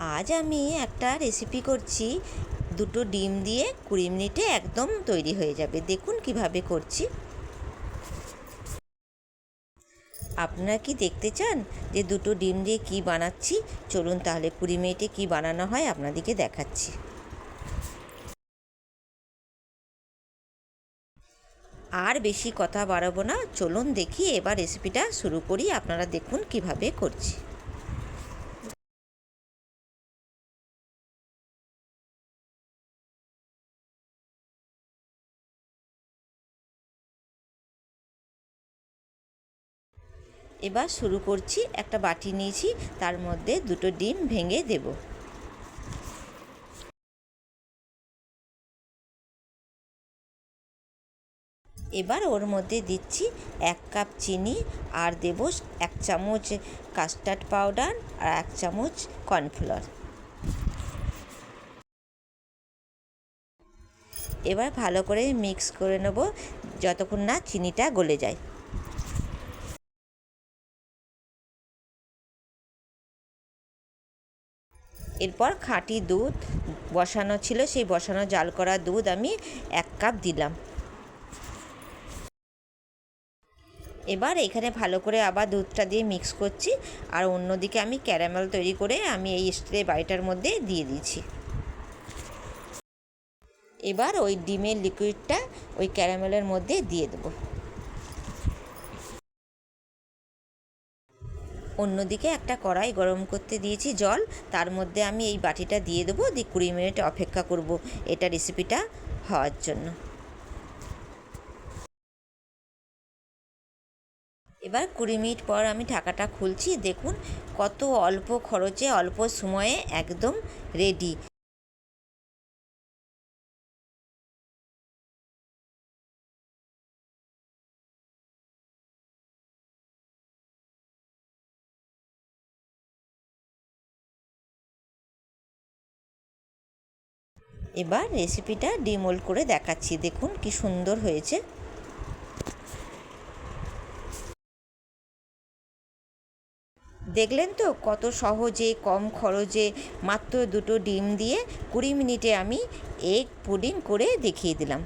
আজ আমি একটা রেসিপি করছি, দুটো ডিম দিয়ে 20 মিনিটে একদম তৈরি হয়ে যাবে। দেখুন কিভাবে করছি। আপনারা কি দেখতে চান যে দুটো ডিম দিয়ে কি বানাচ্ছি? চলুন তাহলে 20 মিনিটে কি বানানো হয় আপনাদেরকে দেখাচ্ছি। আর বেশি কথা বাড়াবো না, চলুন দেখি এবার রেসিপিটা শুরু করি। আপনারা দেখুন কিভাবে করছি। এবার শুরু করছি। একটা বাটি নিয়েছি, তার মধ্যে দুটো ডিম ভেঙে দেব। এবার ওর মধ্যে দিচ্ছি 1 কাপ চিনি, আর দেব 1 চামচ কাস্টার্ড পাউডার আর 1 চামচ কর্নফ্লাওয়ার। এবার ভালো করে মিক্স করে নেব যতক্ষণ না চিনিটা গলে যায়। এরপর খাঁটি দুধ বসানো ছিল, সেই বসানো জাল করা দুধ আমি 1 কাপ দিলাম। এবার এখানে ভালো করে আবার দুধটা দিয়ে মিক্স করছি, আর অন্যদিকে আমি ক্যারামেল তৈরি করে আমি এই স্টিলের বাটিটার মধ্যে দিয়ে দিয়েছি। এবার ওই ডিমের লিকুইডটা ওই ক্যারামেলের মধ্যে দিয়ে দেবো। অন্যদিকে একটা কড়াই গরম করতে দিয়েছি জল, তার মধ্যে আমি এই বাটিটা দিয়ে দেবো, দিয়ে 20 মিনিট অপেক্ষা করব এটা রেসিপিটা হওয়ার জন্য। এবার 20 মিনিট পর আমি ঢাকাটা খুলছি। দেখুন কত অল্প খরচে অল্প সময়ে একদম রেডি। এবার রেসিপিটা ডিমোল্ড করে দেখাচ্ছি, দেখুন কি সুন্দর হয়েছে। দেখলেন তো কত সহজে কম খরচে মাত্র দুটো ডিম দিয়ে 20 মিনিটে আমি এগ পুডিং করে দেখিয়ে দিলাম।